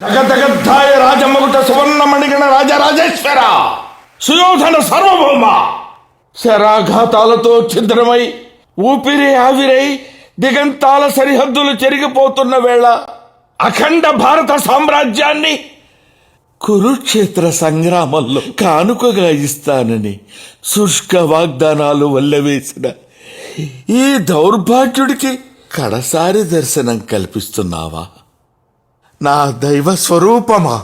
జగద్ధాయ రాజమగుట సువర్ణమణిగణ రాజరాజేశ్వర సుయోధన సార్వభౌమ శరాఘాతాలతో ఛిద్రమై ఊపిరి ఆవిరై దిగంతాల సరిహద్దులు చెరిగిపోతున్న వేళ అఖండ భారత సామ్రాజ్యాన్ని కురుక్షేత్ర సంగ్రామంలో కానుకగా ఇస్తానని శుష్క వాగ్దానాలు వల్లవేసిన ఈ దౌర్భాగ్యుడికి కడసారి దర్శనం కల్పిస్తున్నావా? నా దైవ స్వరూపమా,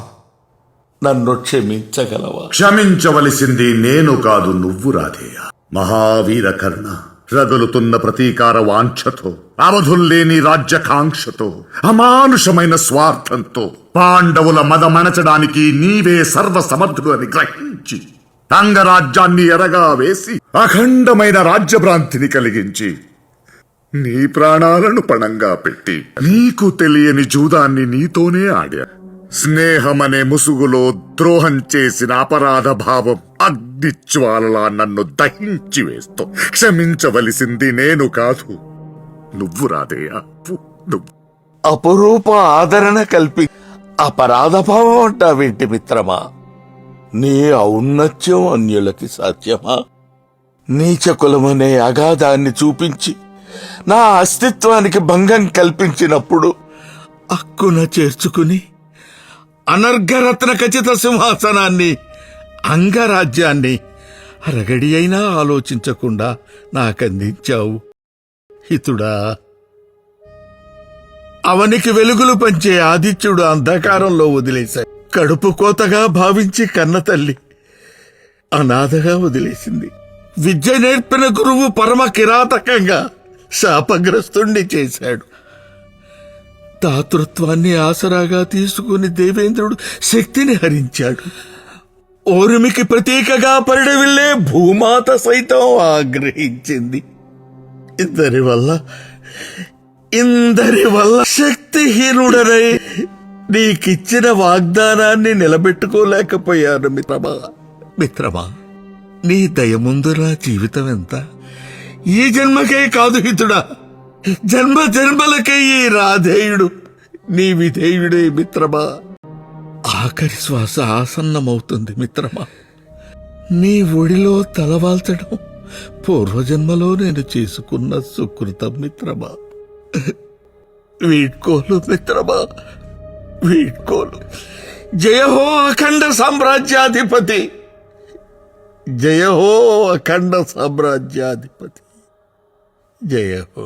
నన్ను క్షమించగలవా? క్షమించవలసింది నేను కాదు, నువ్వు రాధేయ. మహావీర కర్ణ రగులుతున్న ప్రతీకార వాంఛతో, అవధుల్లేని రాజ్యకాంక్షతో, అమానుషమైన స్వార్థంతో పాండవుల మదమణచడానికి నీవే సర్వసమర్థుడు అని గ్రహించి అంగరాజ్యాన్ని ఎరగా వేసి అఖండమైన రాజ్యభ్రాంతిని కలిగించి నీ ప్రాణాలను పణంగా పెట్టి నీకు తెలియని జూదాన్ని నీతోనే ఆడా. స్నేహమనే ముసుగులో ద్రోహం చేసిన అపరాధ భావం అగ్నిజ్వాలలా నన్ను దహించి వేస్తూ క్షమించవలసింది నేను కాదు, నువ్వు రాధేయ. నువ్వు అపురూప ఆదరణ కల్పి అపరాధ భావం అంటావేంటి మిత్రమా? నీ ఔన్నత్యం అన్యులకి సాధ్యమా? నీచ కులమనే అగాధాన్ని చూపించి నా అస్తిత్వానికి భంగం కల్పించినప్పుడు అక్కున చేర్చుకుని అనర్ఘరత్న ఖచ్చిత సింహాసనాన్ని, అంగరాజ్యాన్ని అరగడి అయినా ఆలోచించకుండా నాకందించావు హితుడా. అవనికి వెలుగులు పంచే ఆదిత్యుడు అంధకారంలో వదిలేశాడు. కడుపు కోతగా భావించి కన్న తల్లి అనాథగా వదిలేసింది. విద్య నేర్పిన గురువు పరమ కిరాతకంగా శాపగ్రస్తుణ్ణి చేశాడు. దాతృత్వాన్ని ఆసరాగా తీసుకుని దేవేంద్రుడు శక్తిని హరించాడు. ఓర్మికి ప్రతీకగా పరిడవిల్లే భూమాత సైతం ఆగ్రహించింది. ఇందరి వల్ల శక్తిహీనుడనై నీకిచ్చిన వాగ్దానాన్ని నిలబెట్టుకోలేకపోయాను మిత్రమా. నీ దయ ముందు నా జీవితం ఎంత? ఈ జన్మకే కాదు హితుడా, జన్మ జన్మలకే ఈ రాధేయుడు నీ విధేయుడే మిత్రమా. ఆఖరి శ్వాస ఆసన్నమవుతుంది మిత్రమా. నీ ఒడిలో తలవాల్చడం పూర్వజన్మలో నేను చేసుకున్న సుకృతం మిత్రమా. వీడ్కోలు మిత్రమా, వీడ్కోలు. జయ హో అఖండ సామ్రాజ్యాధిపతి, జయ హో అఖండ సామ్రాజ్యాధిపతి, జయ హో.